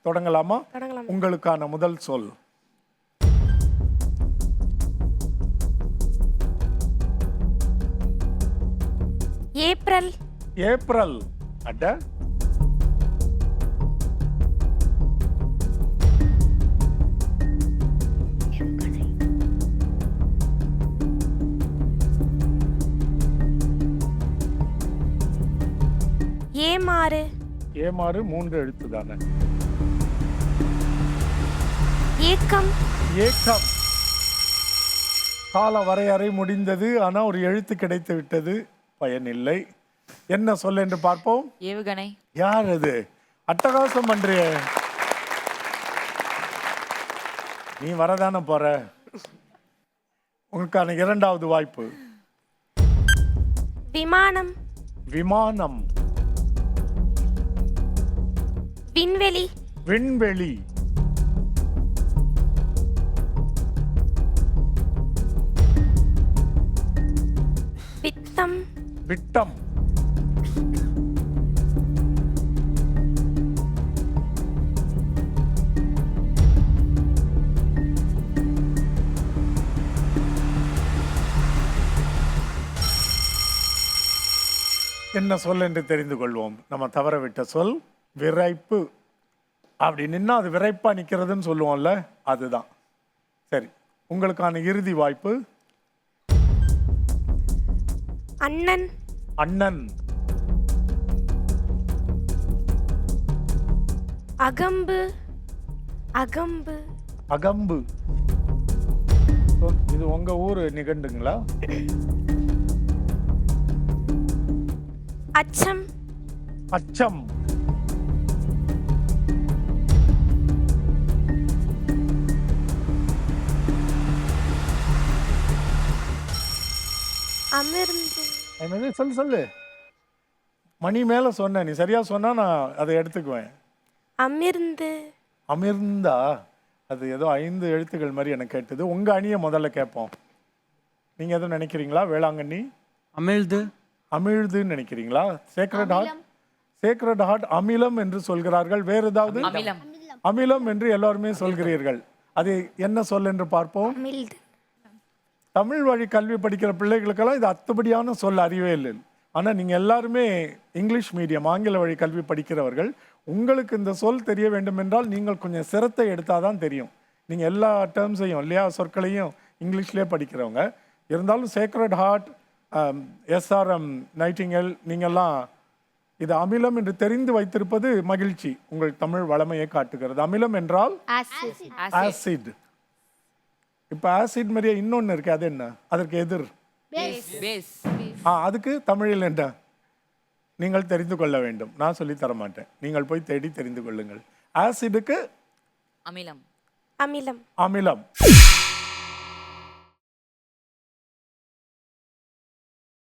தொடங்கலாமா? உங்களுக்கான முதல் சொல் ஏப்ரல். ஏப்ரல். அட ஏமாறு. ஏமாறு 3 எழுத்து தானே. ஏக்கம். ஏக்கம். கால வரையறை முடிந்தது. ஆனா ஒரு எழுத்து கிடைத்து விட்டது. பயனில்லை. என்ன சொல் என்று பார்ப்போம். ஏவுகணை. யார் அது? அட்டகாசம் பண்றிய. நீ வரதானே போற. உங்களுக்கான இரண்டாவது வாய்ப்பு. விமானம். விமானம். விண்வெளி. விண்வெளி. வித்தம். விட்டம். என்ன சொல் என்று தெரிந்து கொள்வோம். நம்ம தவற விட்ட சொல் விரைப்பு. அப்படி நின்னா அது விரைப்பா நிக்கிறதுன்னு சொல்லுவோம்ல, அதுதான். சரி, உங்களுக்கான இறுதி வாய்ப்பு. அண்ணன். அண்ணன். அகம்பு. அகம்பு. அகம்பு. இது உங்க ஊரு நிகண்டுங்களா? அச்சம். அச்சம். அமிர்ந்து. சொல்லு. மணி மேல சொன்ன. நீ சரியா சொன்னா நான் அதை எடுத்துக்குவேன். அமிர்ந்து. அமிர்ந்தா? அது ஏதோ 5 எழுத்துக்கள் மாதிரி எனக்கு கேட்டது. உங்க அணியை முதல்ல கேட்போம். நீங்க எதுவும் நினைக்கிறீங்களா? வேளாங்கண்ணி. அமிழ்து. அமிழ்துன்னு நினைக்கிறீங்களா? Sacred heart. சேக்ரட் ஹார்ட் அமிலம் என்று சொல்கிறார்கள். வேறு ஏதாவது? அமிலம் என்று எல்லாருமே சொல்கிறீர்கள். அது என்ன சொல் என்று பார்ப்போம். அமிழ்து. தமிழ் வழி கல்வி படிக்கிற பிள்ளைகளுக்கெல்லாம் இது அத்துபடியான சொல் அறிவே இல்லை. ஆனால் நீங்கள் எல்லாருமே இங்கிலீஷ் மீடியம் ஆங்கில வழி கல்வி படிக்கிறவர்கள். உங்களுக்கு இந்த சொல் தெரிய வேண்டும் என்றால் நீங்கள் கொஞ்சம் சிரத்தை எடுத்தால் தான் தெரியும். நீங்கள் எல்லா டேர்ம்ஸையும் இல்லையா சொற்களையும் இங்கிலீஷ்லேயே படிக்கிறவங்க இருந்தாலும் சேக்ரட் ஹார்ட், எஸ்ஆர்எம் நைட்டிங்கல், நீங்கள்லாம் இது அமிலம் என்று தெரிந்து வைத்திருப்பது மகிழ்ச்சி. உங்கள் தமிழ் வளமையை காட்டுகிறது. அமிலம் என்றால் ஆசிட். இப்போ ஆசிட் மாதிரியே இன்னொன்று இருக்கு. அது என்ன? அதற்கு எதிர் அதுக்கு தமிழில் என்ன நீங்கள் தெரிந்து கொள்ள வேண்டும். நான் சொல்லி தர மாட்டேன். நீங்கள் போய் தேடி தெரிந்து கொள்ளுங்கள். ஆசிடுக்கு அமிலம். அமிலம். அமிலம்.